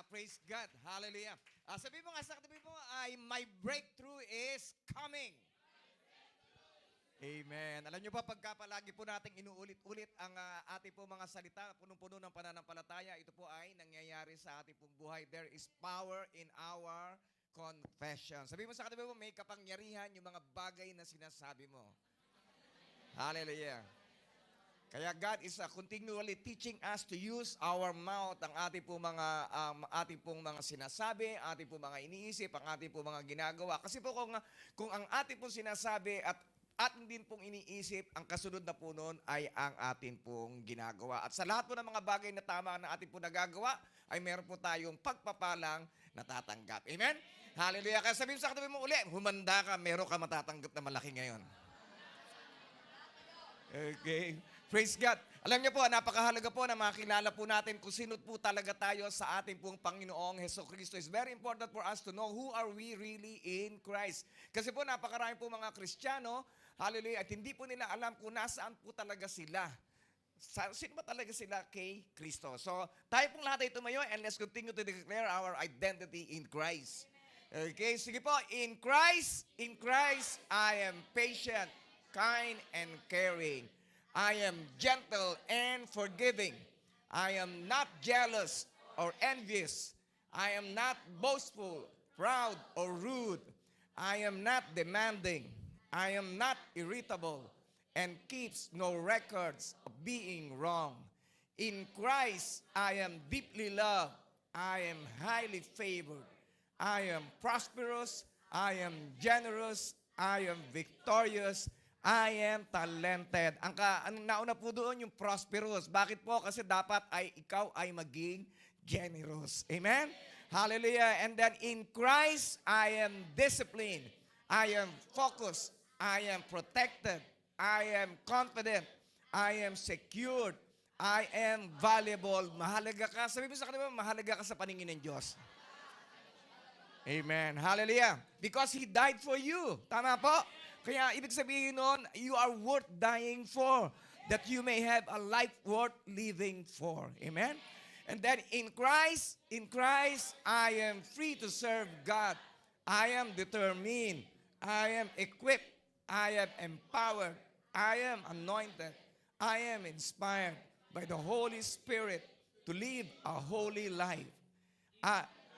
Praise God. Hallelujah. Sabi mo nga sa katabi mo ay, my breakthrough is coming. Amen. Alam niyo ba, pagka palagi po nating inuulit-ulit ang ating po mga salita, punong-puno ng pananampalataya, ito po ay nangyayari sa ating pong buhay. There is power in our confession. Sabi mo sa katabi mo, may kapangyarihan yung mga bagay na sinasabi mo. Hallelujah. Kaya God is continually teaching us to use our mouth, ang ating pong mga sinasabi, ating pong mga iniisip, ang ating pong mga ginagawa. Kasi po kung ang ating pong sinasabi at ating din pong iniisip, ang kasunod na po nun ay ang ating pong ginagawa. At sa lahat po ng mga bagay na tama na ating pong nagagawa, ay meron po tayong pagpapalang natatanggap. Amen? Hallelujah. Kaya sabihin sa katabi mo uli, humanda ka, meron ka matatanggap na malaki ngayon. Okay. Praise God. Alam niyo po, napakahalaga po na makilala po natin kung sino po talaga tayo sa ating pong Panginoong Hesukristo. It's very important for us to know who are we really in Christ. Kasi po napakarami po mga Kristiyano, hallelujah, at hindi po nila alam kung nasaan po talaga sila. Sino ba talaga sila kay Kristo? So, tayo pong lahat ay tumayo and let's continue to declare our identity in Christ. Okay, sige po. In Christ, I am patient, kind, and caring. I am gentle and forgiving. I am not jealous or envious. I am not boastful, proud, or rude. I am not demanding. I am not irritable and keeps no records of being wrong. In Christ, I am deeply loved. I am highly favored. I am prosperous. I am generous. I am victorious. I am talented. Ang nauna po doon yung prosperous. Bakit po? Kasi dapat ay ikaw ay maging generous. Amen? Hallelujah. And then in Christ, I am disciplined. I am focused. I am protected. I am confident. I am secured. I am valuable. Mahalaga ka. Sabi mo sa kanila, mahalaga ka sa paningin ng Diyos. Amen. Hallelujah. Because He died for you. Tama po? Kaya ibig sabihin nun, you are worth dying for, that you may have a life worth living for. Amen? And then in Christ, I am free to serve God. I am determined. I am equipped. I am empowered. I am anointed. I am inspired by the Holy Spirit to live a holy life.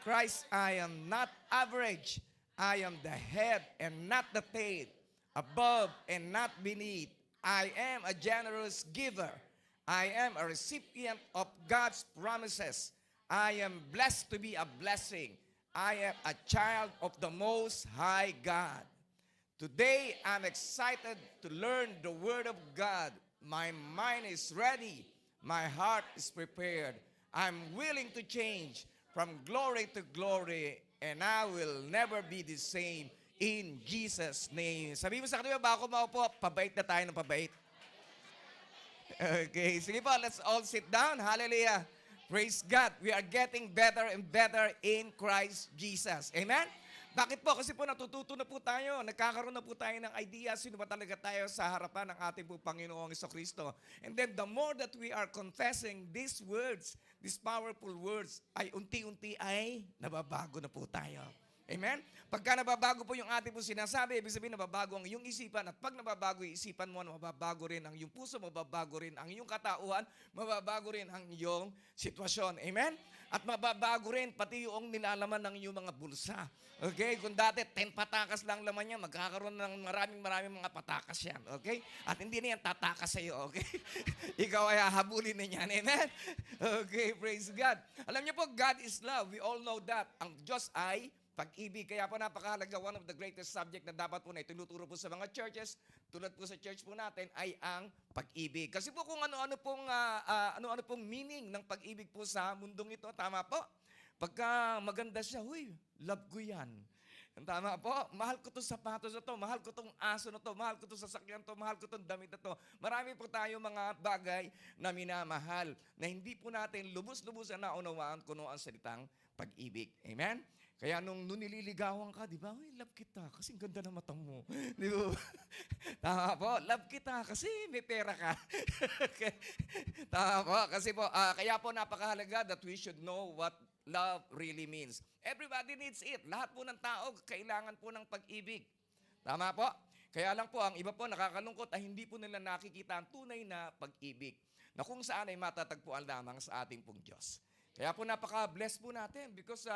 Christ, I am not average. I am the head and not the tail. Above and not beneath. I am a generous giver. I am a recipient of God's promises. I am blessed to be a blessing. I am a child of the Most High God. Today, I'm excited to learn the Word of God. My mind is ready. My heart is prepared. I'm willing to change from glory to glory, and I will never be the same. In Jesus' name. Sabi mo sa kanila, bago maupo, pabait na tayo ng pabait. Okay, sige po, let's all sit down. Hallelujah. Praise God. We are getting better and better in Christ Jesus. Amen? Bakit po? Kasi po natututo na po tayo. Nagkakaroon na po tayo ng idea sino ba talaga tayo sa harapan ng ating po Panginoong Jesucristo. And then the more that we are confessing these words, these powerful words, ay unti-unti ay nababago na po tayo. Amen? Pagka nababago po yung ating po sinasabi, ibig sabihin nababago ang iyong isipan, at pag nababago yung isipan mo, mababago rin ang iyong puso, mababago rin ang iyong katauhan, mababago rin ang iyong sitwasyon. Amen? At mababago rin pati yung nilalaman ng iyong mga bulsa. Okay? Kung dati 10 patakas lang laman niya, magkakaroon ng maraming mga patakas yan. Okay? At hindi na yan tatakas sa iyo. Okay? Ikaw ay hahabulin na yan. Amen? Okay, praise God. Alam niyo po, God is love. We all know that. Ang Diyos ay pag-ibig. Kaya po napakahalaga, one of the greatest subject na dapat po na itinuturo po sa mga churches, tulad po sa church po natin, ay ang pag-ibig. Kasi po kung ano-ano pong meaning ng pag-ibig po sa mundong ito, tama po? Pagka maganda siya, huy, love ko yan. Tama po, mahal ko itong sapatos na to, mahal ko itong aso na to, mahal ko itong sasakyan to, mahal ko itong damit na to. Marami po tayo mga bagay na minamahal na hindi po natin lubos-lubos na naunawaan kung ano ang salitang pag-ibig. Amen? Kaya nung nililigawan ka, di ba? Uy, love kita kasi ang ganda ng mata mo. Di ba? Tama po, love kita kasi may pera ka. Tama po, kasi po, kaya po napakahalaga that we should know what love really means. Everybody needs it. Lahat po ng tao kailangan po ng pag-ibig. Tama po? Kaya lang po, ang iba po nakakalungkot ay hindi po nila nakikita ang tunay na pag-ibig na kung saan ay matatagpuan lamang sa ating pong Diyos. Kaya po napaka-bless po natin because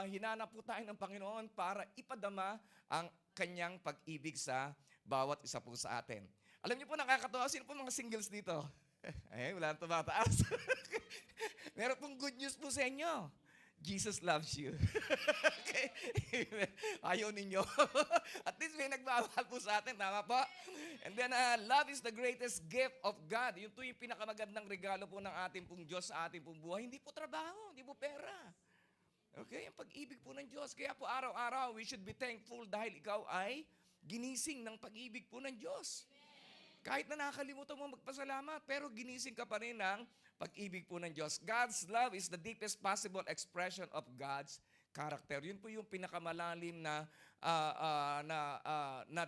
hinanap po tayo ng Panginoon para ipadama ang kanyang pag-ibig sa bawat isa po sa atin. Alam niyo po, nakakatawa, sino po mga singles dito? Eh, wala nang tumataas. Meron pong good news po sa inyo. Jesus loves you. Okay? Ayaw ninyo. At least may nagmamahal po sa atin. Tama po? And then, love is the greatest gift of God. Yun po yung pinakamagandang regalo po ng ating pong Diyos sa ating pong buhay. Hindi po trabaho, hindi po pera. Okay? Ang pag-ibig po ng Diyos. Kaya po araw-araw, we should be thankful dahil ikaw ay ginising ng pag-ibig po ng Diyos. Kahit na nakakalimutan mo magpasalamat, pero ginising ka pa rin ng pag-ibig po ng Diyos. God's love is the deepest possible expression of God's character. Yun po yung pinakamalalim na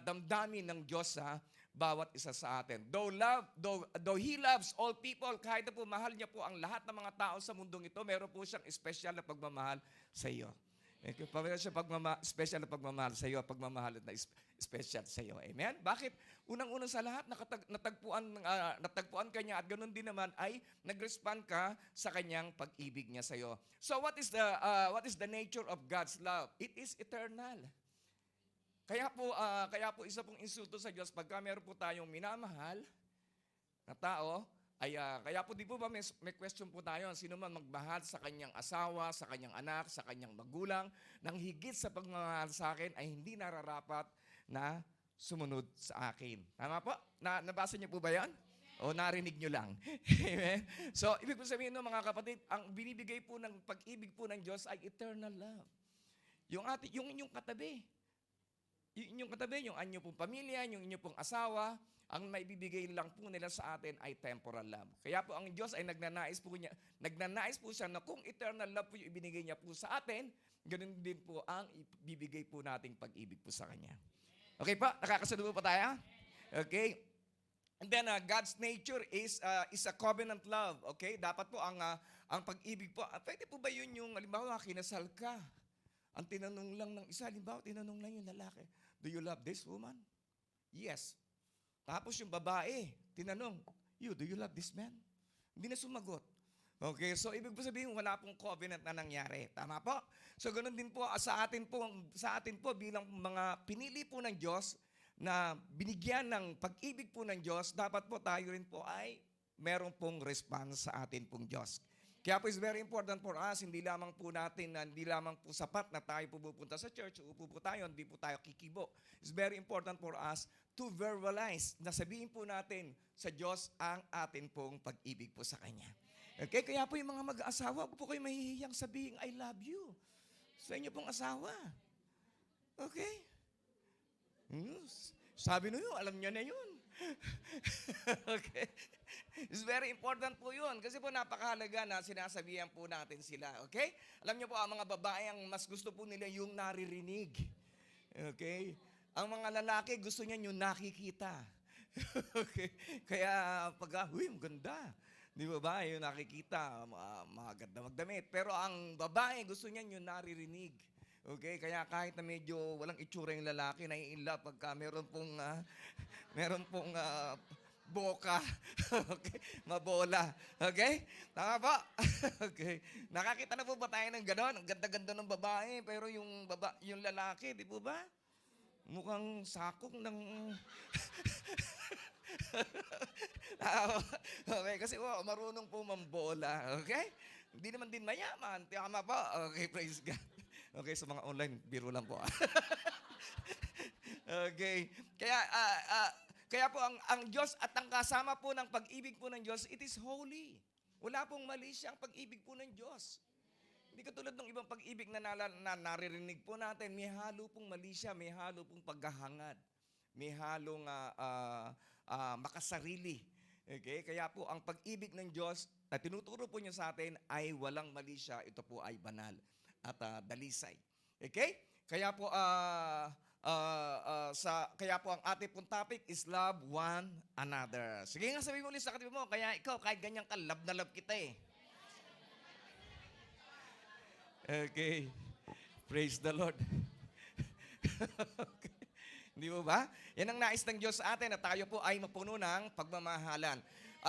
damdamin ng Diyos sa bawat isa sa atin. Though He loves all people, kahit na po mahal niya po ang lahat ng mga tao sa mundong ito, meron po siyang special na pagmamahal sa iyo. Meron siya special na pagmamahal sa iyo, pagmamahal na special sa iyo. Amen? Bakit? Unang-una sa lahat, natagpuan ka niya at ganoon din naman ay nag-respond ka sa kanyang pag-ibig niya sa iyo. So what is the nature of God's love? It is eternal. Kaya po isa pong insulto sa Diyos pagka meron po tayong minamahal na tao, kaya po di po ba may question po tayo, sino man magmahal sa kanyang asawa, sa kanyang anak, sa kanyang magulang, nang higit sa pagmamahal sa akin ay hindi nararapat na sumunod sa akin. Tama po? Nabasa niyo po ba yan? O narinig nyo lang? Amen? So, ibig po sabihin no, mga kapatid, ang binibigay po ng pag-ibig po ng Diyos ay eternal love. Yung inyong katabi. Yung inyong katabi, yung anyo pong pamilya, yung inyong pong asawa, ang maibibigay lang po nila sa atin ay temporal love. Kaya po ang Diyos ay nagnanais po siya na kung eternal love po yung ibinigay niya po sa atin, ganun din po ang ibibigay po nating pag-ibig po sa Kanya. Okay po? Nakakasunod po pa tayo? Okay? And then God's nature is a covenant love. Okay? Dapat po ang pag-ibig po, pwede po ba yun yung, halimbawa, kinasal ka? Ang tinanong lang ng isa, halimbawa, tinanong lang yung lalaki, do you love this woman? Yes. Tapos yung babae, tinanong, do you love this man? Hindi na sumagot. Okay, so ibig po sabihin, wala pong covenant na nangyari. Tama po? So ganoon din po sa atin po bilang mga pinili po ng Diyos na binigyan ng pag-ibig po ng Diyos, dapat po tayo rin po ay meron pong response sa atin pong Diyos. Kaya po is very important for us, hindi lamang po sapat na tayo pupunta sa church, upo po tayo, hindi po tayo kikibo. It's very important for us to verbalize, na sabihin po natin sa Diyos ang atin pong pag-ibig po sa Kanya. Okay, kaya po yung mga mag-aasawa, po kayo mahihiyang sabihin, I love you sa inyo pong asawa. Okay? Sabi nyo yun, alam nyo na yun. Okay? It's very important po yun. Kasi po napakahalaga na sinasabihan po natin sila. Okay? Alam nyo po, ang mga babae, ang mas gusto po nila yung naririnig. Okay? Ang mga lalaki, gusto niya yung nakikita. Okay? Kaya ang ganda. Di ba ba? Yung nakikita, maganda magdamit. Pero ang babae, gusto niya yung naririnig. Okay? Kaya kahit na medyo walang itsura yung lalaki, nai-inlove pagka meron pong boka. Okay? Mabola. Okay? Tama ba? Okay. Nakakita na po ba tayo ng gano'n? Ang ganda-ganda ng babae, pero yung lalaki, di po ba? Mukhang sakong ng... Okay, kasi marunong po mambola. Okay? Hindi naman din mayaman. Tama po? Okay, praise God. Okay, sa mga online, biro lang po. Okay. Kaya po ang Diyos at ang kasama po ng pag-ibig po ng Diyos, it is holy. Wala pong mali siyang pag-ibig po ng Diyos. Hindi katulad ng ibang pag-ibig na naririnig po natin, may halo pong mali siya, may halo pong paghahangad, may halong makasarili. Okay? Kaya po ang pag-ibig ng Diyos na tinuturo po niya sa atin ay walang mali siya, ito po ay banal. at dalisay. Okay? Kaya po ang ating pong topic is love one another. Sige nga, sabihin mo ulit sa katabi mo, kaya ikaw kahit ganyan ka, love na love kita eh. Okay. Praise the Lord. Okay. Hindi mo ba? Yan ang nais ng Diyos sa atin na tayo po ay mapuno ng pagmamahalan.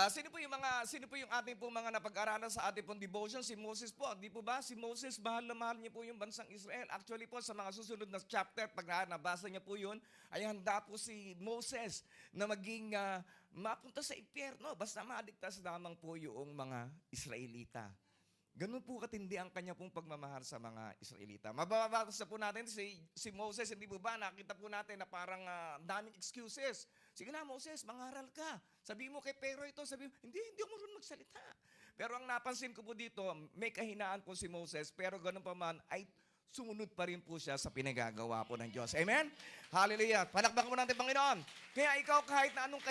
Sino po yung ating po mga napag-aralan sa ating pong devotion? Si Moses po, di po ba? Si Moses, mahal na mahal niya po yung bansang Israel. Actually po, sa mga susunod na chapter, pag nabasa niya po yun, ay handa po si Moses na maging mapunta sa impyerno. Basta maligtas lamang po yung mga Israelita. Ganun po katindi ang kanya pong pagmamahal sa mga Israelita. Mababasa po natin si Moses, hindi po ba? Nakita po natin na parang daming excuses. Sige na Moses, mangaral ka. Sabi mo kay Pero ito, sabi mo, hindi ako marunong magsalita. Pero ang napansin ko po dito, may kahinaan po si Moses, pero ganun pa man ay sumunod pa rin po siya sa pinagagawa po ng Diyos. Amen? Hallelujah. Palakpakan mo natin, Panginoon. Kaya ikaw, kahit na anong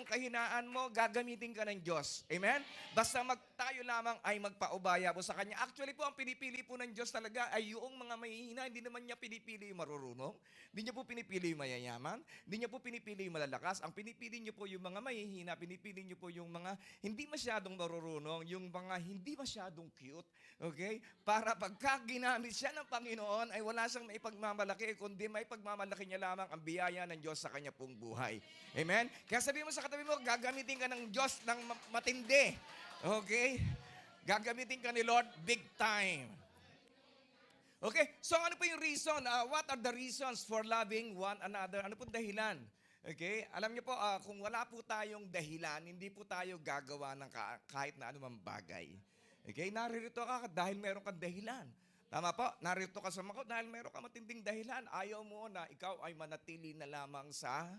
kahinaan mo, gagamitin ka ng Diyos. Amen? Basta tayo lamang ay magpaubaya po sa Kanya. Actually po, ang pinipili po ng Diyos talaga ay yung mga mahihina. Hindi naman niya pinipili yung marurunong. Hindi niya po pinipili yung mayayaman. Hindi niya po pinipili yung malalakas. Ang pinipili niyo po yung mga mahihina. Pinipili niyo po yung mga hindi masyadong marurunong, yung mga hindi masyadong cute. Okay? Para pagka ginamit siya ng Panginoon, ay wala siyang maipagmamalaki, kundi may pagmamalaki niya lamang ang biyaya ng Diyos sa kanya pong buhay. Amen? Kaya sabihin mo sa katabi mo, gagamitin ka ng Diyos ng matindi. Okay? Gagamitin ka ni Lord big time. Okay? So ano po yung reason? What are the reasons for loving one another? Ano po dahilan? Okay? Alam niyo po, kung wala po tayong dahilan, hindi po tayo gagawa ng kahit na anumang bagay. Okay? Naririto ka dahil meron kang dahilan. Tama po? Narito ka sa mako dahil meron ka matinding dahilan. Ayaw mo na ikaw ay manatili na lamang sa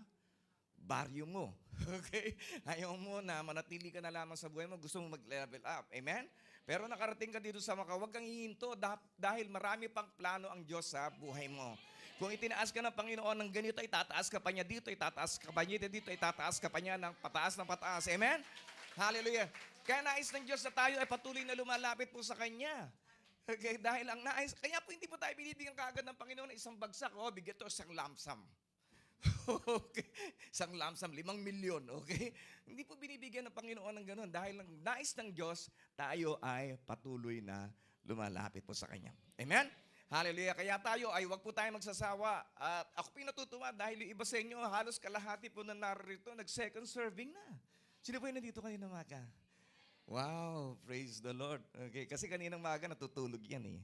baryo mo. Okay? Ayaw mo na manatili ka na lamang sa buhay mo. Gusto mo mag-level up. Amen? Pero nakarating ka dito sa maka, huwag kang hihinto dahil marami pang plano ang Diyos sa buhay mo. Kung itinaas ka ng Panginoon ng ganito, itataas ka pa niya dito, itataas ka pa niya dito, itataas ka pa niya ng pataas. Amen? Hallelujah. Kaya nais ng Diyos na tayo ay patuloy na lumalapit po sa Kanya. Okay, dahil ang nais, kaya po hindi po tayo binibigyan kaagad ng Panginoon ng isang bagsak, bigyan ito isang lamsam. Okay, isang lamsam, 5 milyon, okay? Hindi po binibigyan ng Panginoon ng ganoon dahil ang nais ng Diyos, tayo ay patuloy na lumalapit po sa Kanya. Amen? Hallelujah. Kaya tayo ay wag po tayo magsasawa. At ako pinatutuwa dahil yung iba sa inyo, halos kalahati po na narito, nag-second serving na. Sino po yung nandito kanina umaga? Wow, praise the Lord. Okay, kasi kaninang maga natutulog yan eh.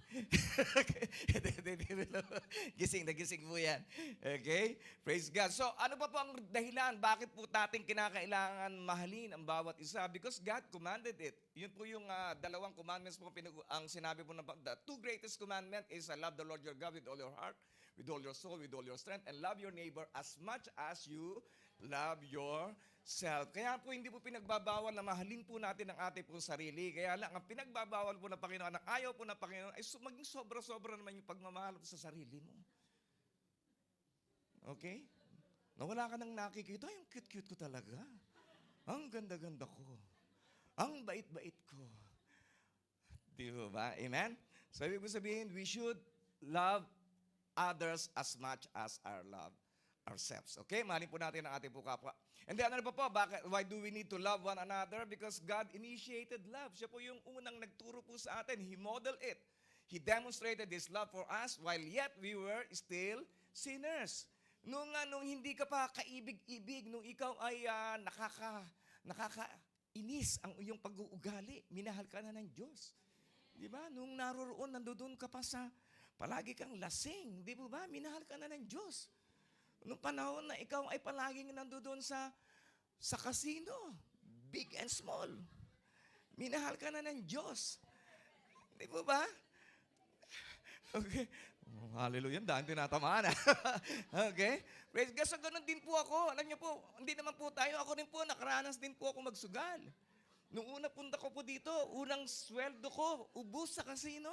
Nagising po yan. Okay, praise God. So, ano pa po ang dahilan? Bakit po natin kinakailangan mahalin ang bawat isa? Because God commanded it. Yun po yung dalawang commandments po ang sinabi po ng the two greatest commandment is love the Lord your God with all your heart, with all your soul, with all your strength, and love your neighbor as much as you love yourself. Kaya po hindi po pinagbabawal na mahalin po natin ang ating pong sarili. Kaya lang, ang pinagbabawal po ng Panginoon, ang ayaw po ng Panginoon, ay maging sobra-sobra naman yung pagmamahal sa sarili mo. Okay? Nawala ka nang nakikita, yung cute-cute ko talaga. Ang ganda-ganda ko. Ang bait-bait ko. Di ba? Amen? So, ibig sabihin, we should love others as much as our love ourselves. Okay? Mahalin po natin ang ating po kapwa. And then ano pa po, why do we need to love one another? Because God initiated love. Siya po yung unang nagturo po sa atin. He modeled it. He demonstrated His love for us while yet we were still sinners. Nung hindi ka pa kaibig-ibig, nung ikaw ay nakakainis ang iyong pag-uugali, minahal ka na ng Diyos. Di ba? Nung nandoon ka pa sa, palagi kang lasing, di ba? Minahal ka na ng Diyos. Nung panahon na ikaw ay palaging nandoon sa casino, big and small, minahal ka na ng Diyos. Di ba? Okay. Oh, hallelujah. Dahil tinatamaan. Okay? Praise God. So, ganun din po ako. Alam niyo po, hindi naman po tayo. Ako rin po, nakaranas din po ako magsugal. Nung una punta ko po dito, unang sweldo ko, ubus sa casino.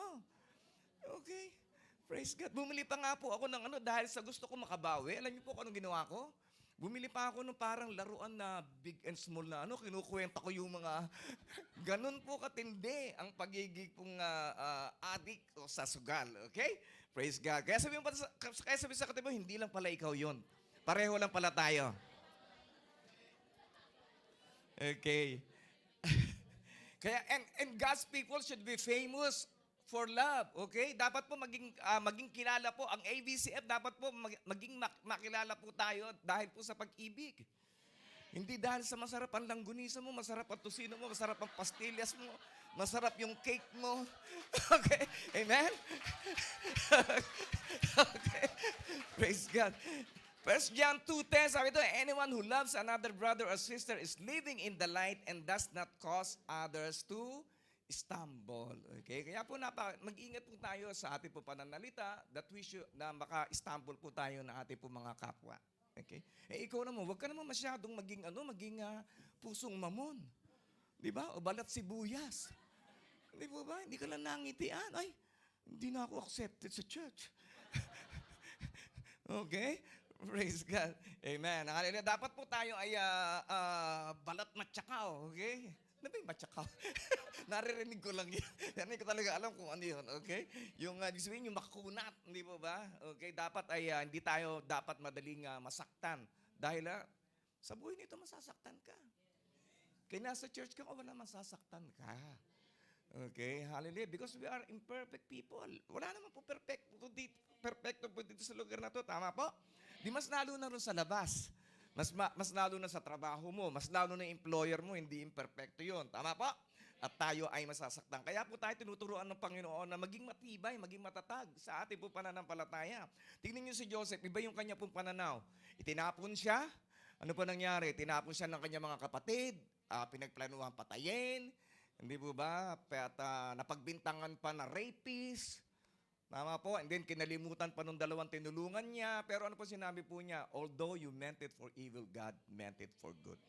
Okay? Praise God. Bumili pa nga po ako ng dahil sa gusto ko makabawi. Alam niyo po kung anong ginawa ko? Bumili pa ako ng parang laruan na big and small na kinukuwenta ko yung mga ganun po katindi ang pagiging pong addict o sa sugal. Okay? Praise God. Kaya sabi sa katabi mo, hindi lang pala ikaw yon. Pareho lang pala tayo. Okay. Kaya and God's people should be famous for love, okay? Dapat po maging kilala po ang ABCF, dapat po maging makilala po tayo dahil po sa pag-ibig. Hindi dahil sa masarap ang langgunisa mo, masarap ang tusino mo, masarap ang pastillas mo, masarap yung cake mo. Okay? Amen? Okay. Praise God. 1 John 2:10, sabi ito, anyone who loves another brother or sister is living in the light and does not cause others to stumble. Okay? Kaya po mag-ingat po tayo sa ating po pananalita that we should, na maka-stumble po tayo na ating po mga kapwa. Okay? Ikaw naman, huwag ka naman masyadong maging pusong mamon. Di ba? O balat sibuyas. Di ba? Hindi ka lang nangitian. Ay, hindi na ako accepted sa church. Okay? Praise God. Amen. Dapat po tayo ay balat matsakaw. Okay? Ano ba yung matsakaw? Naririnig ko lang yun. Hindi ko talaga alam kung ano yun. Okay? Yung sabihin, yung makunat. Hindi po ba? Okay? Dapat ay hindi tayo dapat madaling masaktan. Dahil sa buhay nito masasaktan ka. Kaya nasa church ka, wala masasaktan ka. Okay? Hallelujah. Because we are imperfect people. Wala naman po perfecto po dito sa lugar na to. Tama po? Di mas lalo na rin sa labas. Mas lalo na sa trabaho mo. Mas lalo na yung employer mo. Hindi imperfecto yun. Tama po? At tayo ay masasaktan. Kaya po tayo tinuturuan ng Panginoon na maging matibay, maging matatag sa ating po pananampalataya. Tingnan niyo si Joseph. Iba yung kanya pong pananaw. Itinapon siya. Ano po nangyari? Tinapon siya ng kanyang mga kapatid. Pinagplanuhan patayin. Hindi po ba? At napagbintangan pa na rapist. Tama po. And then kinalimutan pa nung dalawang tinulungan niya. Pero ano po sinabi po niya? Although you meant it for evil, God meant it for good.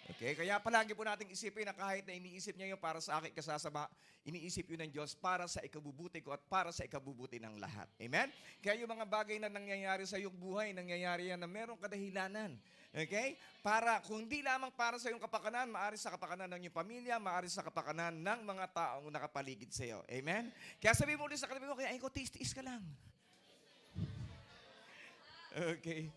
Okay? Kaya palagi po nating isipin na kahit na iniisip niya yun para sa akin kasasama, iniisip yun ng Diyos para sa ikabubuti ko at para sa ikabubuti ng lahat. Amen? Kaya yung mga bagay na nangyayari sa iyong buhay, nangyayari yan na merong kadahilanan. Okay? Kung di lamang para sa iyong kapakanan, maaari sa kapakanan ng iyong pamilya, maaari sa kapakanan ng mga taong nakapaligid sa iyo. Amen? Kaya sabi mo ulit sa katabi mo, kaya ikaw, tiis-tiis ka lang. Okay.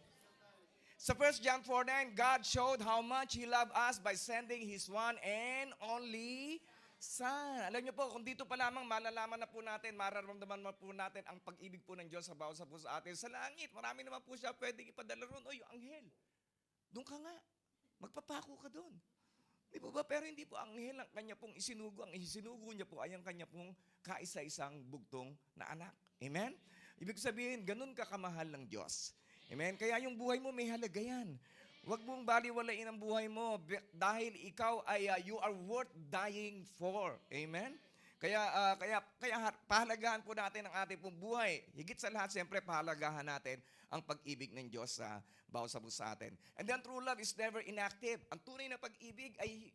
Sa 1 John 4:9, God showed how much He loved us by sending His one and only Son. Alam niyo po, kung dito pa lamang malalaman na po natin, mararamdaman na po natin ang pag-ibig po ng Diyos sa bawat po sa atin. Sa langit, marami naman po siya pwedeng ipadala ron. O, yung anghel. Doon ka nga. Magpapako ka doon. Di po ba? Pero hindi po anghel ang kanya pong isinugo. Ang isinugo niya po ay ang kanya pong kaisa-isang bugtong na anak. Amen? Ibig sabihin, ganun ka kamahal ng Diyos. Amen? Kaya yung buhay mo may halaga yan. Huwag mong baliwalain ang buhay mo dahil ikaw ay you are worth dying for. Amen? Kaya pahalagahan po natin ang ating pong buhay. Higit sa lahat, siyempre, pahalagahan natin ang pag-ibig ng Diyos sa bawat sa atin. And then true love is never inactive. Ang tunay na pag-ibig ay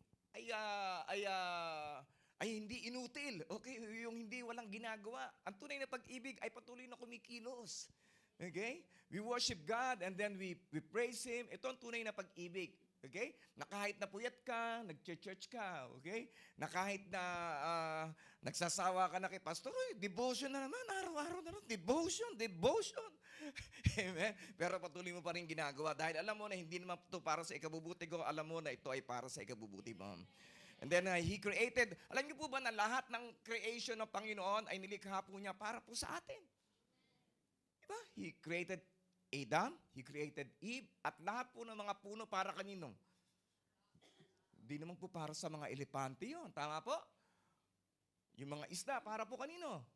hindi inutil. Okay? Yung hindi walang ginagawa. Ang tunay na pag-ibig ay patuloy na kumikilos. Okay? We worship God and then we praise Him. Ito ang tunay na pag-ibig. Okay? Na kahit napuyat ka, nag-church ka, okay? Na kahit na nagsasawa ka na kay pastor, devotion na naman, araw-araw na naman, devotion. Amen? Pero patuloy mo pa rin ginagawa dahil alam mo na hindi naman ito para sa ikabubuti ko, alam mo na ito ay para sa ikabubuti mo. And then He created, alam niyo po ba na lahat ng creation ng Panginoon ay nilikha po niya para po sa atin? Diba? He created Adam, He created Eve, at lahat po ng mga puno para kanino? Di naman po para sa mga elepante yun. Tama po? Yung mga isda, para po kanino?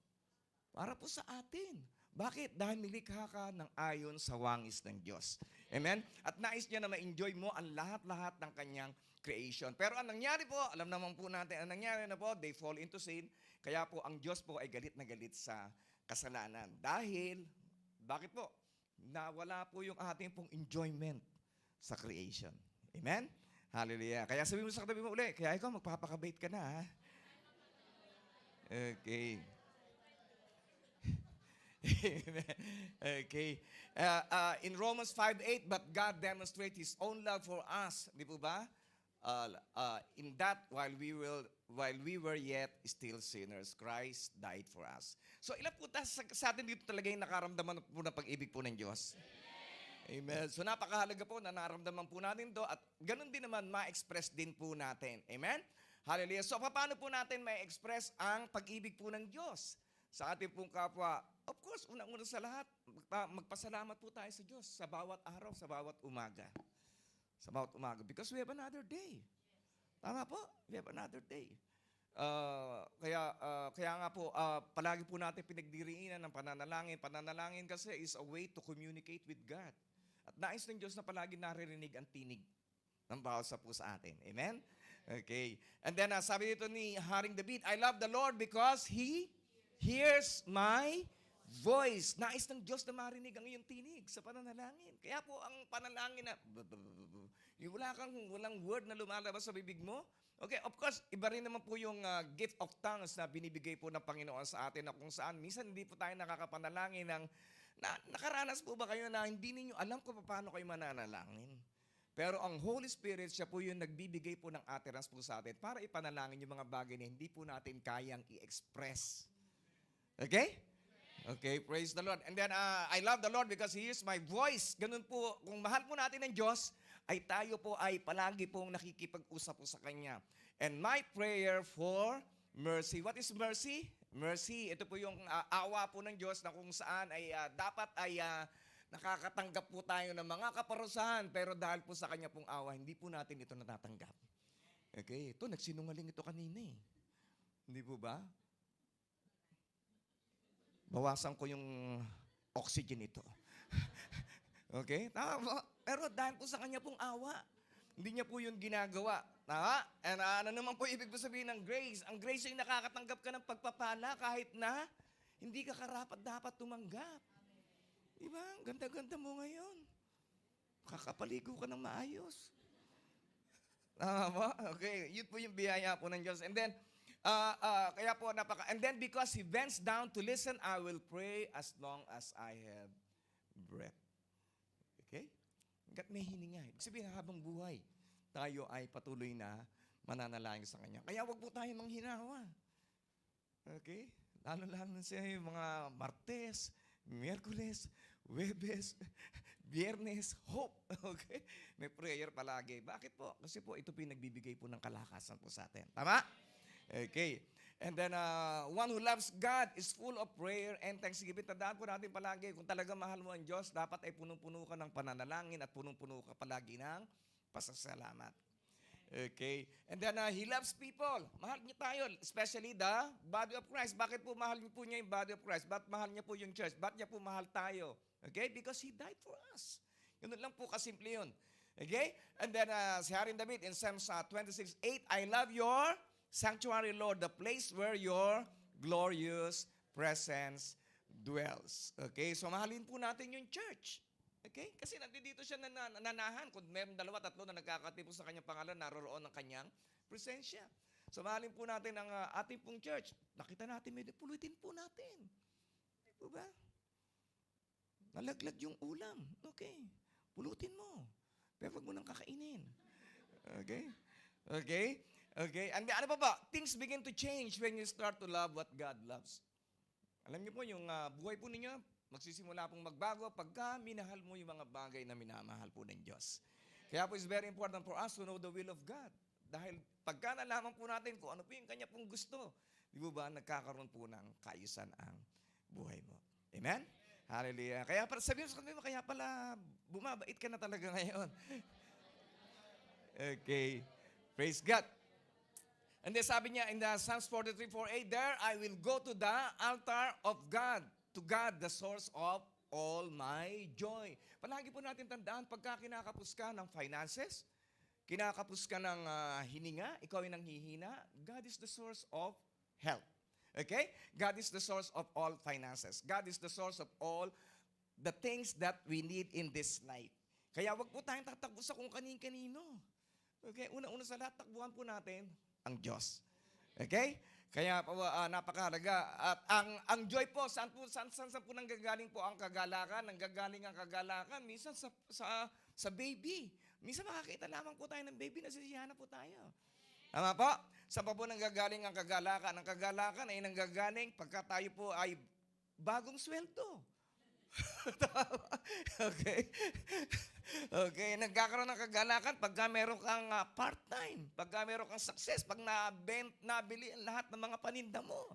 Para po sa atin. Bakit? Dahil nilikha ka ng ayon sa wangis ng Diyos. Amen? At nais niya na ma-enjoy mo ang lahat-lahat ng kanyang creation. Pero ang nangyari po, alam naman po natin, ang nangyari na po, they fall into sin. Kaya po, ang Diyos po ay galit na galit sa kasalanan. Dahil, bakit po? Nawala po yung ating pong enjoyment sa creation. Amen? Hallelujah. Kaya sabi mo sa katabi mo uli, kaya ikaw magpapakabait ka na, ha? Okay. Amen. Okay. In Romans 5:8, but God demonstrates His own love for us. Di po ba? In that while we were yet still sinners, Christ died for us. So ilan po sa atin dito talaga yung nakaramdaman po ng pag-ibig po ng Diyos? Amen. So napakahalaga po na naramdaman po natin to at ganun din naman ma-express din po natin. Amen? Hallelujah. So paano po natin ma-express ang pag-ibig po ng Diyos sa ating pong kapwa? Of course, unang-una sa lahat, magpasalamat po tayo sa Diyos sa bawat araw, sa bawat umaga. Sa bawat umaga. Because we have another day. Tama po? We have another day. Kaya nga po, palagi po natin pinagdiriinan ng pananalangin. Pananalangin kasi is a way to communicate with God. At nais ng Diyos na palagi naririnig ang tinig ng bawat sa po sa atin. Amen? Okay. And then sabi dito ni Haring David, I love the Lord because He hears my voice. Nais ng Diyos na marinig ang iyong tinig sa pananalangin. Kaya po ang panalangin na yung walang word na lumalabas sa bibig mo. Okay, of course, iba rin naman po yung gift of tongues na binibigay po ng Panginoon sa atin na kung saan minsan hindi po tayo nakakapanalangin ng nakaranas po ba kayo na hindi ninyo alam kung paano kayo mananalangin? Pero ang Holy Spirit, siya po yung nagbibigay po ng utterance po sa atin para ipanalangin yung mga bagay na hindi po natin kayang i-express. Okay? Okay, praise the Lord. And then, I love the Lord because He is my voice. Ganun po, kung mahal po natin ng Diyos, ay tayo po ay palagi pong nakikipag-usap po sa Kanya. And my prayer for mercy. What is mercy? Mercy, ito po yung awa po ng Diyos na kung saan ay dapat ay nakakatanggap po tayo ng mga kaparusahan, pero dahil po sa Kanya pong awa, hindi po natin ito natatanggap. Okay, ito, nagsinungaling ito kanina eh. Hindi po ba? Bawasan ko yung oxygen ito. Okay? Tama. Pero dahil po sa Kanya pong awa, hindi niya po yun ginagawa. Tama? And ano naman po ibig po sabihin ng grace? Ang grace ay nakakatanggap ka ng pagpapala kahit na hindi ka karapat-dapat tumanggap. Diba? Ganda-ganda mo ngayon. Kakapaligo ka ng maayos. Tama? Okay. Yun po yung biyaya po ng Diyos. And then, kaya po and then because He bends down to listen, I will pray as long as I have breath. Okay? Hanggat may hininga. Ibig sabihin, habang buhay, tayo ay patuloy na mananalangin sa Kanya. Kaya wag po tayo manghinawa. Okay? Lalo-lalo na sa mga Martes, Miyerkules, Webes, Biyernes, hope. Okay? May prayer palagi. Bakit po? Kasi po, ito po yung nagbibigay po ng kalakasan po sa atin. Tama? Okay. And then, one who loves God is full of prayer and thanksgiving. Tandaan po natin palagi, kung talaga mahal mo ang Diyos, dapat ay punong-puno ka ng pananalangin at punong-puno ka palagi ng pasasalamat. Okay. And then, He loves people. Mahal niya tayo, especially the body of Christ. Bakit po mahal niyo po niya yung body of Christ? Ba't mahal niya po yung church? Ba't niya po mahal tayo? Okay? Because He died for us. Yun lang po kasimple yun. Okay? And then, si Haring David in Psalms 26:8, I love your sanctuary, Lord, the place where your glorious presence dwells. Okay? So, mahalin po natin yung church. Okay? Kasi nandito siya nanahan. Kung meron 2-3 na nagkakatipo sa kanyang pangalan, naroroon ang kanyang presensya. So, mahalin po natin ang ating pong church. Nakita natin, may pulutin po natin. Di po ba? Nalaglag yung ulam. Okay. Pulutin mo. Pero wag mo nang kakainin. Okay? Okay? Okay? And ano pa ba? Things begin to change when you start to love what God loves. Alam niyo po, yung buhay po ninyo, magsisimula pong magbago pagka minahal mo yung mga bagay na minamahal po ng Diyos. Kaya po it's very important for us to know the will of God. Dahil pagka nalaman po natin kung ano po yung Kanya pong gusto, di ba nagkakaroon po ng kaayusan ang buhay mo. Amen? Hallelujah. Kaya sabihin sa kanila, kaya pala bumabait ka na talaga ngayon. Okay. Praise God. And then sabi niya in the Psalms 43:4, there I will go to the altar of God, to God, the source of all my joy. Palagi po natin tandaan, pagka kinakapos ka ng finances, kinakapos ka ng hininga, ikaw ay nanghihina, God is the source of health. Okay? God is the source of all finances. God is the source of all the things that we need in this life. Kaya wag po tayong tatakbo sa kung kanin-kanino. Okay? Una-una sa lahat, takbuhan po natin ang Diyos. Okay? Kaya po, napakahalaga. At ang joy po, saan po nanggagaling po ang kagalakan? Nanggagaling ang kagalakan minsan sa baby. Minsan makakita lamang po tayo ng baby, nasisiyahan na po tayo. Tama po? Saan pa po nanggagaling ang kagalakan? Ang kagalakan ay nanggagaling pagka tayo po ay bagong sweldo. Okay? Okay, nagkakaroon ng kagalakan pagka meron kang part-time, pagka meron kang success, pag nabili ang lahat ng mga paninda mo.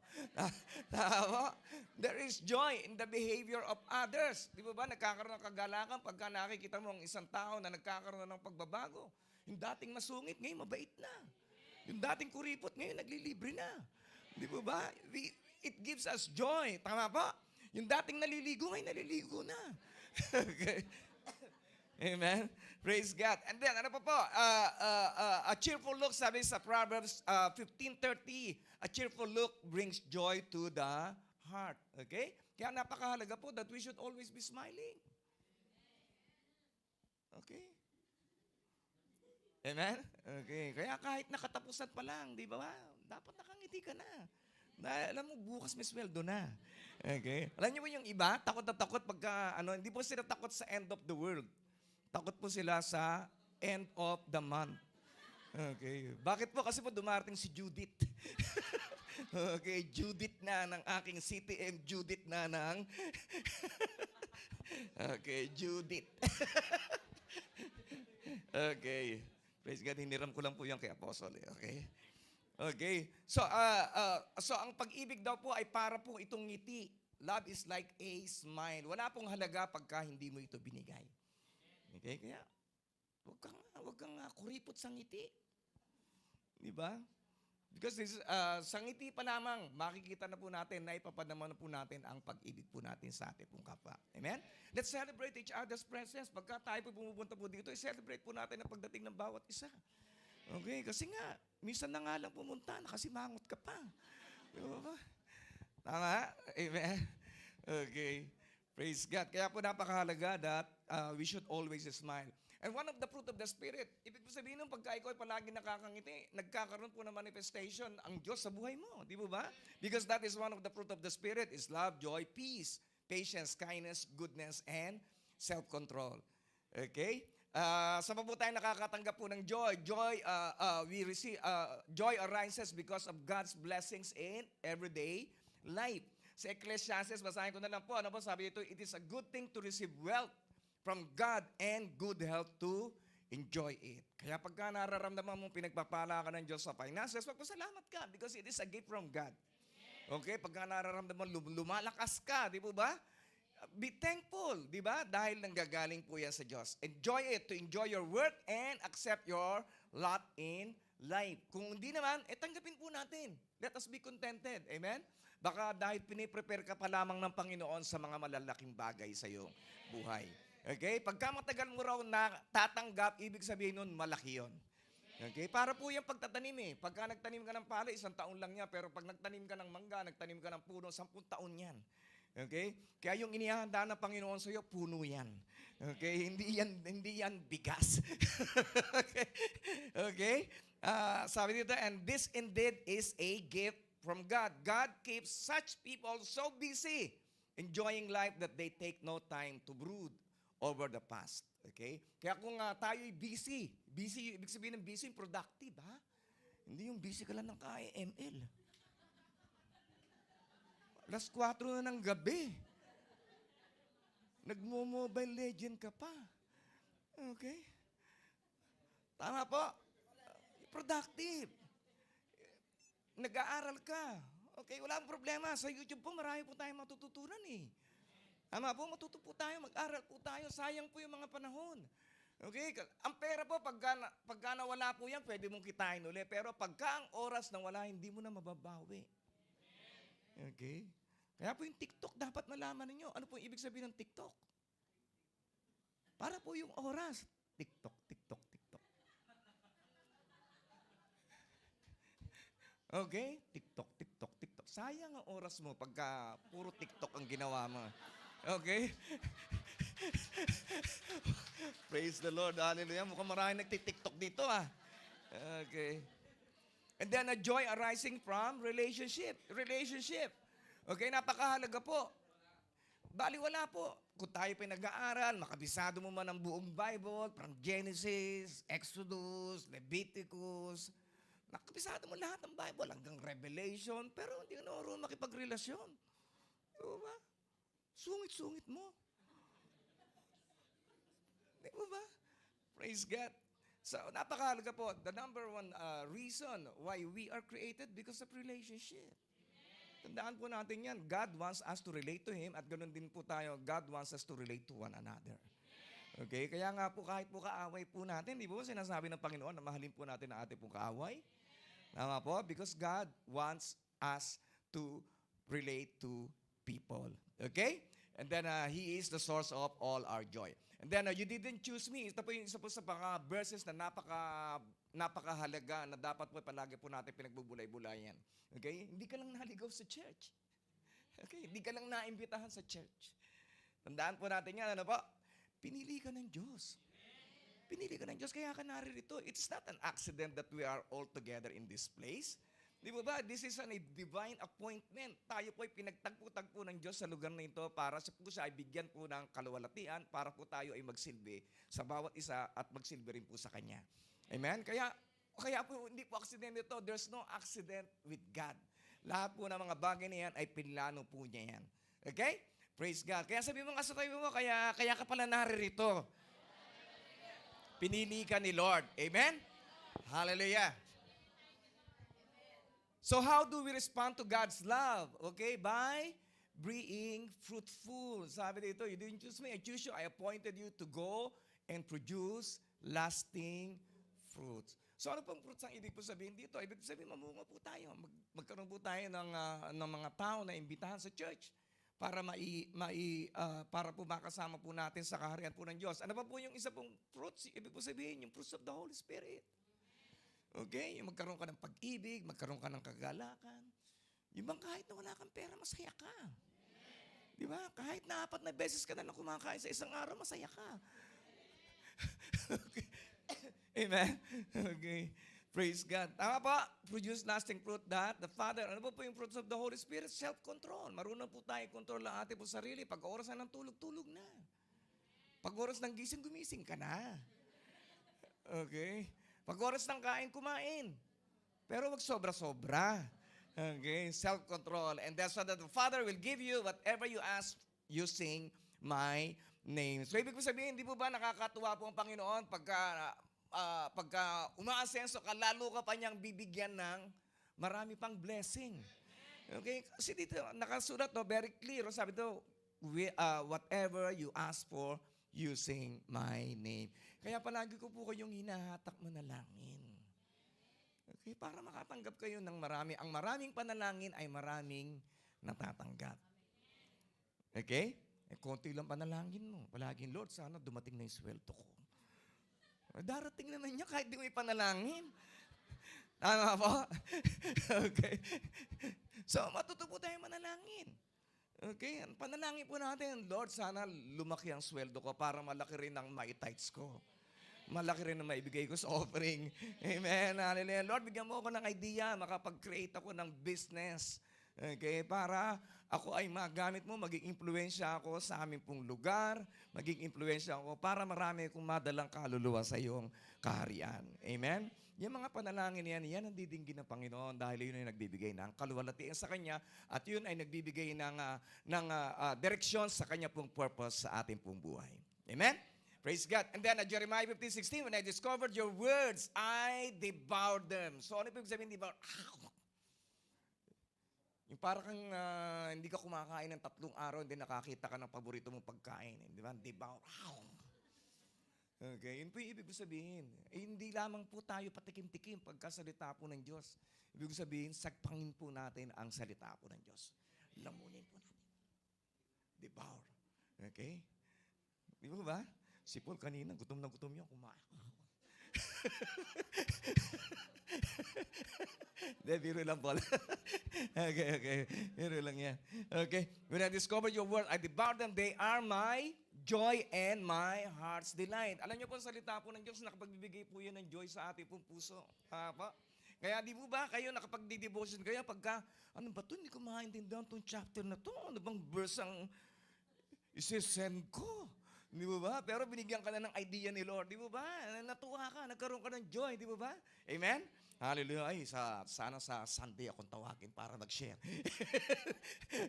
Tama? There is joy in the behavior of others. Di ba nagkakaroon ng kagalakan pagka nakikita mo ang isang tao na nagkakaroon ng pagbabago. Yung dating masungit, ngayon mabait na. Yung dating kuripot, ngayon naglilibre na. Di ba? It gives us joy. Tama ba? Yung dating naliligo, ngayon naliligo na. Okay. Amen. Praise God. And then, ano pa po? A cheerful look, sabi sa Proverbs 15:30, a cheerful look brings joy to the heart. Okay? Kaya napakahalaga po that we should always be smiling. Okay? Amen? Okay. Kaya kahit nakatapusan pa lang, di ba? Dapat nakangiti ka na. Dahil alam mo, bukas may sweldo na. Okay? Alam niyo ba yung iba, takot na takot pagka, hindi po sila takot sa end of the world. Takot po sila sa end of the month. Okay. Bakit po? Kasi po dumarating si Judith. Okay, Judith na ng aking CTM, Judith na ng... Okay, Judith. Okay. Praise God, hiniram ko lang po yan kay Apostle. Okay? Okay. So, ang pag-ibig daw po ay para po itong ngiti. Love is like a smile. Wala pong halaga pagka hindi mo ito binigay. Okay? Kaya, huwag kang kuripot sa ngiti. Di ba? Because sa ngiti pa lamang, makikita na po natin na ipapadaman na po natin ang pag-ibig po natin sa ating pong kapwa. Amen? Let's celebrate each other's presence. Pagka tayo po pumupunta po dito, i-celebrate po natin ang pagdating ng bawat isa. Okay? Kasi nga, minsan na nga lang pumunta, nakasimangot ka pa. Di ba? Tama? Amen? Okay. Praise God. Kaya po napakahalaga that we should always smile. And one of the fruit of the Spirit, ibig po sabihin nung pagka ikaw ay palagi nakakangiti, nagkakaroon po ng manifestation ang Diyos sa buhay mo. Di ba? Because that is one of the fruit of the Spirit is love, joy, peace, patience, kindness, goodness, and self-control. Okay? Saan pa po tayo nakakatanggap po ng joy? We receive, joy arises because of God's blessings in everyday life. Sa Ecclesiastes, basahin ko na lang po. Ano po sabi dito? It is a good thing to receive wealth from God and good health to enjoy it. Kaya pagka nararamdaman mong pinagpapala ka ng Diyos sa finances, magpasalamat ka because it is a gift from God. Okay? Pagka nararamdaman lumalakas ka, di ba? Be thankful, di ba? Dahil nanggagaling po yan sa Diyos. Enjoy it, to enjoy your work and accept your lot in life. Kung hindi naman, tanggapin po natin. Let us be contented. Amen? Baka dahil piniprepare ka pa lamang ng Panginoon sa mga malalaking bagay sa iyong buhay. Okay? Pagka matagal mo raw na tatanggap, ibig sabihin nun, malaki yun. Okay? Para po yung pagtatanim eh. Pagka nagtanim ka ng palay, 1 taon lang yan. Pero pag nagtanim ka ng mangga, nagtanim ka ng puno, 10 taon yan. Okay? Kaya yung inihahanda ng Panginoon sa iyo, puno yan. Okay? Hindi yan bigas. Okay? Okay? Sabi dito, and this indeed is a gift from God. God keeps such people so busy enjoying life that they take no time to brood over the past. Okay? Kaya kung tayo'y busy, ibig sabihin ng busy, productive, ha? Hindi yung busy ka lang ng ka-ML. Alas 4 na ng gabi. Nagmo-Mobile Legend ka pa. Okay? Tama po. Productive. Nag-aaral ka. Okay, wala akong problema. Sa YouTube po, marami po tayong matututunan eh. Tama po, matuto po tayo, mag-aral po tayo. Sayang po yung mga panahon. Okay? Ang pera po, pagka nawala po yan, pwede mong kitain ulit. Pero pagka ang oras nawala, hindi mo na mababawi. Okay? Kaya po yung TikTok, dapat malaman ninyo. Ano po yung ibig sabihin ng TikTok? Para po yung oras. TikTok, TikTok, TikTok. Okay? TikTok, TikTok, TikTok. Sayang ang oras mo pagka puro TikTok ang ginawa mo. Okay? Praise the Lord. Hallelujah. Mukhang maraming nagtitiktok dito ah. Okay. And then a joy arising from relationship. Relationship. Okay, napakahalaga po. Baliwala po. Kung tayo pinag-aaral, makabisado mo man ang buong Bible, from Genesis, Exodus, Leviticus, nakabisado mo lahat ng Bible hanggang Revelation, pero hindi ka naroon makipagrelasyon. Di ba? Sungit-sungit mo. Di ba? Praise God. So, napakahalaga po. The number one reason why we are created because of relationship. Tandaan po natin yan. God wants us to relate to Him at ganoon din po tayo, God wants us to relate to one another. Okay? Kaya nga po, kahit po kaaway po natin, di ba sinasabi ng Panginoon na mahalin po natin ang ating pong kaaway? Tama po? Because God wants us to relate to people. Okay? And then, He is the source of all our joy. And then, you didn't choose me. Ito po yung isa po sa mga verses na napakahalaga na dapat po palagi po natin pinagbubulay-bulayan. Okay? Hindi ka lang naligaw sa church. Okay? Hindi ka lang naimbitahan sa church. Tandaan po natin yan, ano po? Pinili ka ng Diyos. Pinili ka ng Diyos, kaya ka naririto. It's not an accident that we are all together in this place. Di ba? This is a divine appointment. Tayo po ay pinagtagpo-tagpo ng Diyos sa lugar na ito para po siya ay bigyan po ng kaluwalhatian para po tayo ay magsilbi sa bawat isa at magsilbi rin po sa Kanya. Amen? Kaya po hindi po accident ito. There's no accident with God. Lahat po ng mga bagay na yan ay pinlano po niya yan. Okay? Praise God. Kaya sabi mo nga sa tayo mo, kaya ka pala naririto. Pinili ka ni Lord. Amen? Hallelujah. So how do we respond to God's love? Okay, by being fruitful. Sabi dito, you didn't choose me, I choose you. I appointed you to go and produce lasting fruits. So ano pong fruits ang ibig po sabihin dito? Ibig sabihin, mamunga po tayo. Magkaroon po tayo ng mga tao na imbitahan sa church para para po makasama po natin sa kaharian po ng Diyos. Ano pa po yung isa pong fruits? Ibig po sabihin, yung fruits of the Holy Spirit. Okay? Yung magkaroon ka ng pag-ibig, magkaroon ka ng kagalakan. Yung bang kahit na wala kang pera, masaya ka. Di ba? Kahit na 4 na beses ka na lang kumakain sa isang araw, masaya ka. Okay. Amen? Okay. Praise God. Tama po? Produce lasting fruit that the Father. Ano po yung fruits of the Holy Spirit? Self-control. Marunong po tayo control ang ating po sarili. Pag oras na ng tulog na. Pag oras ng gising, gumising ka na. Okay? Pag oras ng kain, kumain. Pero wag sobra-sobra. Okay? Self-control. And that's what the Father will give you whatever you ask using my name. So, ibig ko sabihin, hindi po ba nakakatuwa po ang Panginoon pagka umaasenso ka, lalo ka pa niyang bibigyan ng marami pang blessing. Okay? Kasi dito, nakasulat, no, very clear. Sabi ito, whatever you ask for using my name. Kaya palagi ko po kayong hinahatak manalangin. Okay? Para makatanggap kayo ng marami. Ang maraming panalangin ay maraming natatanggap. Okay? Konti lang panalangin mo. Palaging, Lord, sana dumating na yung sweldo ko. Darating naman niya kahit di mo ipanalangin. Tama po? Okay. So, matuto po tayo manalangin. Okay? Panalangin po natin, Lord, sana lumaki ang sweldo ko para malaki rin ang maitithes ko. Malaki rin ang maibigay ko sa offering. Amen. Hallelujah. Lord, bigyan mo ako ng idea, makapag-create ako ng business. Okay? Para ako ay magamit mo, maging impluensya ako sa aming pong lugar, maging impluensya ako para marami akong madalang kaluluwa sa iyong kaharian. Amen? Yung mga panalangin yan ang didinggin ng Panginoon dahil yun ay nagbibigay ng kaluwalhatian sa Kanya at yun ay nagbibigay ng direksyon sa Kanya pong purpose sa ating pong buhay. Amen? Praise God. And then Jeremiah 15:16, when I discovered your words, I devoured them. So ano ibig sabihin devour? Yung parang hindi ka kumakain ng 3 araw, hindi nakakita ka ng paborito mong pagkain. Di ba? Devour. Okay, yun po yung ibig sabihin. Hindi lamang po tayo patikim-tikim pagkasalita po ng Diyos. Ibig sabihin, sagpangin po natin ang salita po ng Diyos. Lamunin po natin. Devour. Okay? Di ba? Si Paul kanina, gutom na gutom yun, kumain. Hindi, biro lang Paul. Okay. Biro lang yan. Okay. When I discovered your word, I devoured them. They are my joy and my heart's delight. Alam niyo po, salita po ng Diyos, nakapagbibigay po yan ng joy sa ating pong puso. Pa? Kaya di mo ba kayo nakapag-devotion kayo pagka, ano ba ito, hindi ko maintindihan itong chapter na to. Ano bang verse ang isi-send ko? Di mo ba? Pero binigyan ka na ng idea ni Lord. Di mo ba? Natuwa ka, nagkaroon ka ng joy. Di mo ba? Amen? Hallelujah. Ay, sana sa Sunday akong tawagin para mag-share.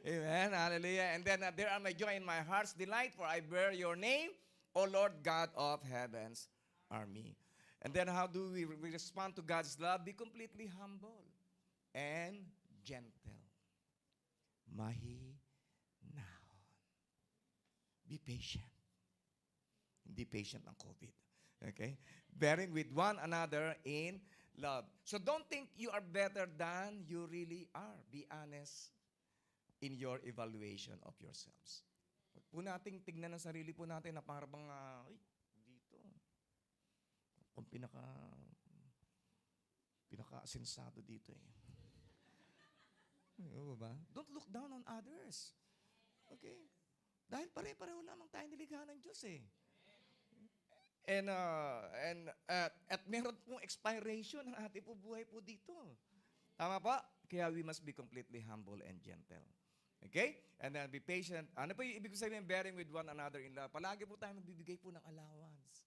Amen. Hallelujah. And then there are my joy in my heart's delight, for I bear your name, O Lord God of heaven's army. And then how do we respond to God's love? Be completely humble and gentle. Mahinahon. Be patient. Hindi patient ang COVID. Okay? Bearing with one another in love. So don't think you are better than you really are. Be honest in your evaluation of yourselves. Huwag po nating tignan ang sarili po natin na parang ay, dito. Kung pinaka-asensado dito eh. Oo ba? Don't look down on others. Okay? Dahil pare-pareho lamang tayo nilikha ng Diyos eh. At meron pong expiration ng ating po buhay po dito. Tama pa? Kaya we must be completely humble and gentle. Okay? And then be patient. Ano po yung ibig sabihin, bearing with one another in love? Palagi po tayo magbibigay po ng allowance.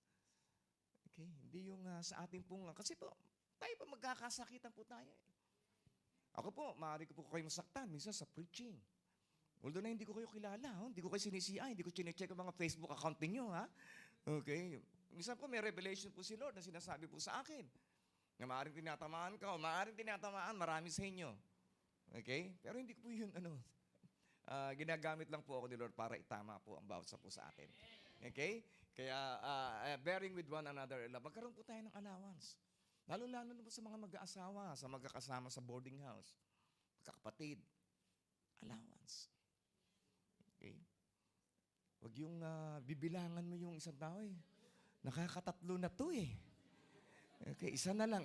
Okay? Hindi yung sa ating pong, kasi po, tayo pa magkakasakitan po tayo eh. Ako po, maaari ko po kayo masaktan, minsan sa preaching. Although na hindi ko kayo kilala, hindi ko kayo sinisiya, hindi ko chinecheck ang mga Facebook account niyo, ha? Okay? Minsan po may revelation po si Lord na sinasabi po sa akin na maaaring tinatamaan ka o maaaring tinatamaan marami sa inyo. Okay? Pero hindi ko po yun, ginagamit lang po ako ni Lord para itama po ang bawat sa po sa atin. Okay? Kaya, bearing with one another, magkaroon po tayo ng allowance. Lalo-lalo na po sa mga mag-aasawa, sa magkakasama sa boarding house, magkakapatid, allowance. Okay? Huwag yung bibilangan mo yung isang tao eh. Nakakatatlo na to eh. Okay, isa na lang.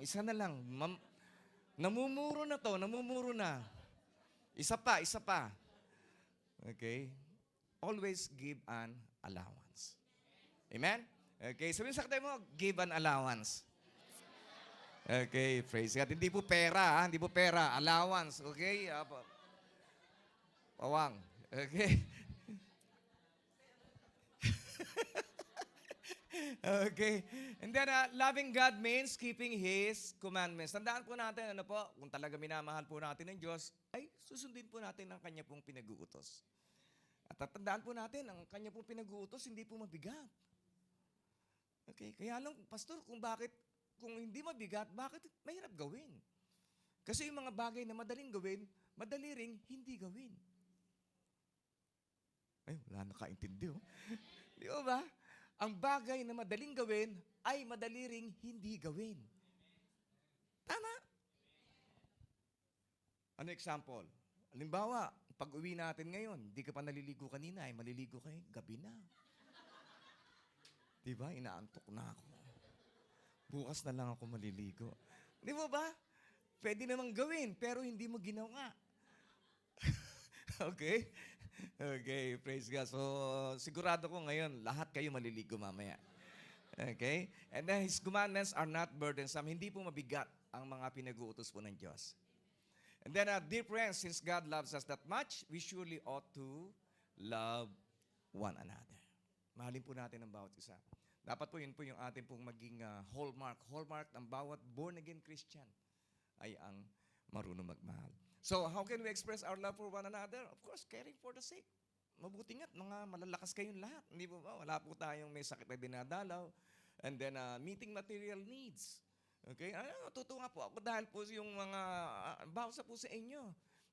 Namumuro na to, namumuro na. Isa pa. Okay? Always give an allowance. Amen? Okay, sabihin sa katay mo, give an allowance. Okay, praise God. Hindi po pera, hindi po pera. Allowance, okay? Pawang. Okay? Okay. And then, loving God means keeping His commandments. Tandaan po natin, kung talaga minamahal po natin ng Diyos, ay susundin po natin ang Kanya pong pinag-uutos. At tandaan po natin, ang Kanya pong pinag-uutos, hindi po mabigat. Okay. Kaya lang, Pastor, kung hindi mabigat, bakit mahirap gawin? Kasi yung mga bagay na madaling gawin, madali ring hindi gawin. Ay, wala nakaintindi, oh. Di ba? Ang bagay na madaling gawin ay madali ring hindi gawin. Tama? Ano example? Halimbawa, pag-uwi natin ngayon, hindi ka pa naliligo kanina, ay maliligo kayo, gabi na. Diba? Inaantok na ako. Bukas na lang ako maliligo. Di ba ba? Pwede namang gawin, pero hindi mo ginawa. Okay? Okay, praise God. So, sigurado ko ngayon, lahat kayo maliligo mamaya. Okay? And then, His commandments are not burdensome. Hindi po mabigat ang mga pinag-uutos po ng Diyos. And then, dear friends, since God loves us that much, we surely ought to love one another. Mahalin po natin ang bawat isa. Dapat po yun po yung ating pong maging hallmark. Hallmark ng bawat born-again Christian ay ang marunong magmahal. So, how can we express our love for one another? Of course, caring for the sick. Mabuti nga't mga malalakas kayong lahat. Hindi po ba? Wala po tayong may sakit na dinadalaw. And then, meeting material needs. Okay? Natutuwa po ako dahil po yung mga bawsa po sa inyo.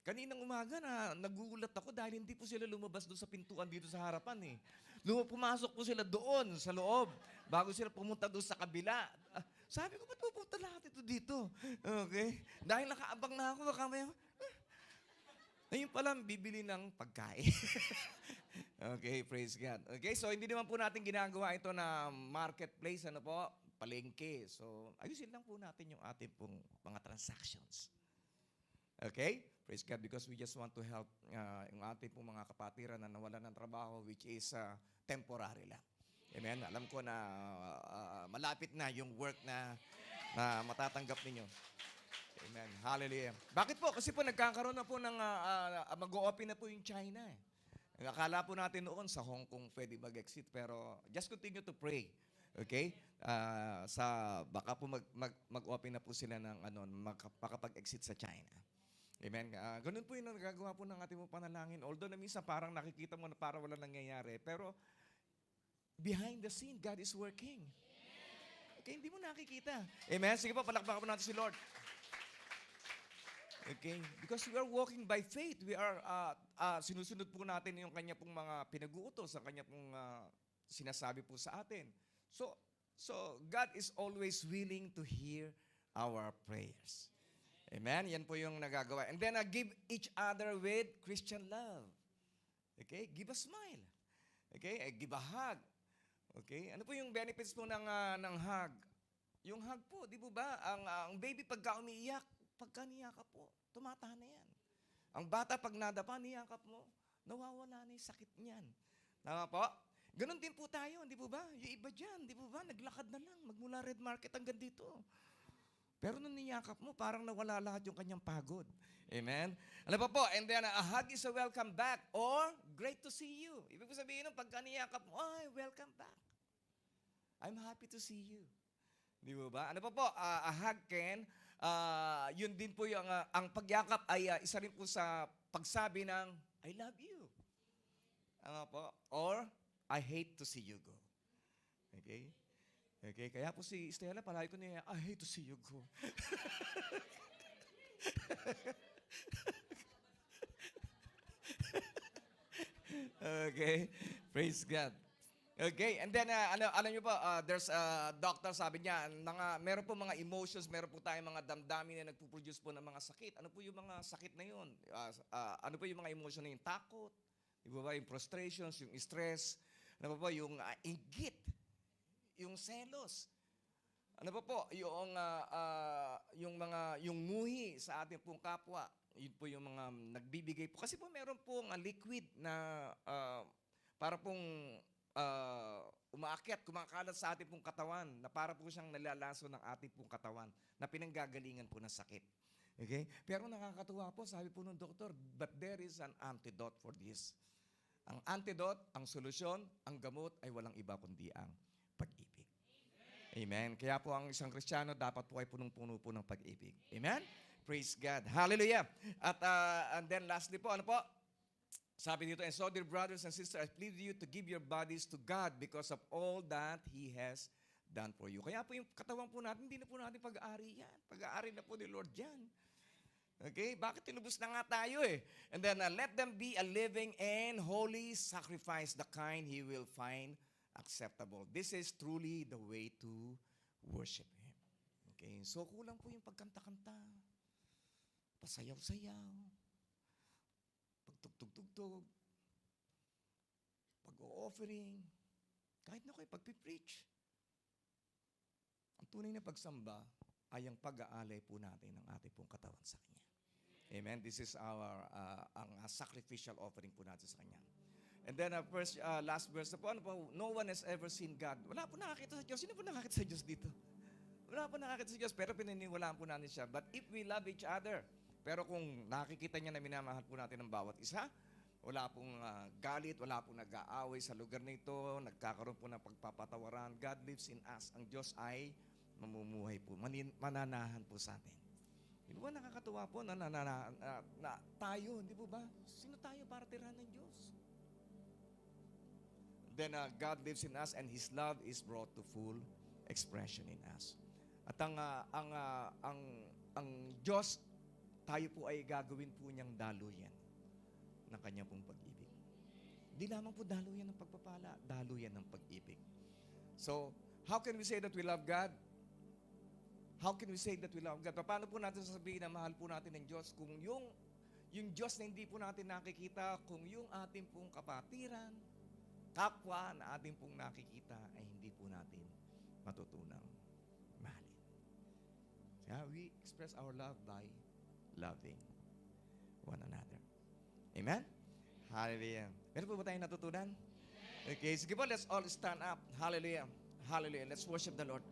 Kaninang umaga nagugulat ako dahil hindi po sila lumabas doon sa pintuan dito sa harapan eh. Pumasok po sila doon sa loob bago sila pumunta doon sa kabila. Sabi ko, ba't pupunta lahat ito dito? Okay? Dahil nakaabang na ako, baka may... Ngayon pala, bibili ng pagkain. Okay, praise God. Okay, so hindi naman po natin ginagawa ito na marketplace, palengke. So, ayusin lang po natin yung ating pong mga transactions. Okay? Praise God, because we just want to help yung ating pong mga kapatiran na nawalan ng trabaho, which is temporary lang. Amen? Alam ko na malapit na yung work na matatanggap ninyo. Amen. Hallelujah. Bakit po? Kasi po nagkakaroon na po ng mag-o-open na po yung China. Eh. Akala po natin noon sa Hong Kong pwede mag-exit pero just continue to pray. Okay? Baka po mag-open na po sila ng makapag-exit sa China. Amen. Ganun po yung nagagawa po ng ating mga panalangin. Although na minsan parang nakikita mo na parang wala nangyayari, pero behind the scene, God is working. Okay, hindi mo nakikita. Amen. Sige po, palakpakan po natin si Lord. Okay? Because we are walking by faith. We are, sinusunod po natin yung kanya pong mga pinag-uutos, ang kanya pong sinasabi po sa atin. So God is always willing to hear our prayers. Amen? Yan po yung nagagawa. And then give each other with Christian love. Okay? Give a smile. Okay? Give a hug. Okay? Ano po yung benefits po ng hug? Yung hug po, di po ba? Ang baby pagka umiiyak, pagka niyakap po, tumatahan na yan. Ang bata pag nadapa, niyakap mo, nawawala na yung sakit niyan. Tama po? Ganon din po tayo, di po ba? Yung iba dyan, di po ba? Naglakad na lang, magmula Red Market hanggang dito. Pero nung niyakap mo, parang nawala lahat yung kanyang pagod. Amen? Ano pa po? And then, a hug is a welcome back or great to see you. Ibig po sabihin nung pagka niyakap mo, ay, welcome back. I'm happy to see you. Di ba? Ano pa po? A hug can, yun din po yung, ang pagyakap ay isa rin po sa pagsabi ng, I love you. Ano po? Or, I hate to see you go. Okay? Okay, kaya po si Stella, palagi ko niya, I hate to see you go. Okay, praise God. Okay, and then alam niyo po, there's a doctor, sabi niya, meron po mga emotions, meron po tayong mga damdamin na nagpo-produce po ng mga sakit. Ano po yung mga sakit na yun? Ano po yung mga emotion na yun? Takot, di ba? Yung frustrations, yung stress, ano po yung inggit, yung selos. Ano po yung muhi sa ating pong kapwa. Yun po yung mga nagbibigay po. Kasi po meron pong liquid na para pong umaakyat, kumakalat sa ating pong katawan, na para po siyang nalalaso ng ating pong katawan, na pinanggagalingan po ng sakit. Okay? Pero nakakatuwa po, sabi po ng doktor, but there is an antidote for this. Ang antidote, ang solusyon, ang gamot ay walang iba kundi ang pag-ibig. Amen. Kaya po ang isang Kristiyano dapat po ay punong-puno po ng pag-ibig. Amen? Praise God. Hallelujah. At and then lastly po, ano po? Sabi dito, and so dear brothers and sisters, I plead you to give your bodies to God because of all that He has done for you. Kaya po yung katawan po natin, hindi na po natin pag-aari yan. Pag-aari na po ni Lord yan. Okay? Bakit tinubos na nga tayo eh? And then let them be a living and holy sacrifice, the kind He will find acceptable. This is truly the way to worship Him. Okay? So kulang po yung pagkanta-kanta, pasayaw-sayaw, pagtugtog-tugtog, pag-o-offering, kahit na kayo pag-preach. Ang tunay na pagsamba ay ang pag-aalay po natin ng ating pong katawan sa Kanya. Amen? This is ang sacrificial offering po natin sa Kanya. And then last verse na po, ano po, no one has ever seen God. Wala po nakakita sa Diyos. Sino po nakakita sa Diyos dito? Wala po nakakita sa Diyos, pero pininiwalaan po natin siya. But if we love each other, pero kung nakikita niya na minamahal po natin ng bawat isa, wala pong galit, wala pong nag-aaway sa lugar na ito, nagkakaroon po ng pagpapatawaran. God lives in us. Ang Diyos ay mamumuhay po, mananahan po sa atin. Di ba nakakatuwa po na tayo, di ba? Sino tayo para tirahan ng Diyos? Then God lives in us and His love is brought to full expression in us. At ang Diyos, tayo po ay gagawin po niyang daluyan ng kanyang pong pag-ibig. Di lamang po daluyan ng pagpapala, daluyan ng pag-ibig. So, how can we say that we love God? How can we say that we love God? Paano po natin sasabihin na mahal po natin ng Diyos kung yung Diyos na hindi po natin nakikita, kung yung ating pong kapatiran, kapwa na ating pong nakikita ay hindi po natin matutunang mahalin. Yeah, we express our love by loving one another. Amen? Hallelujah. Meron po ba tayong natutunan? Okay, sige po, let's all stand up. Hallelujah. Hallelujah. Let's worship the Lord.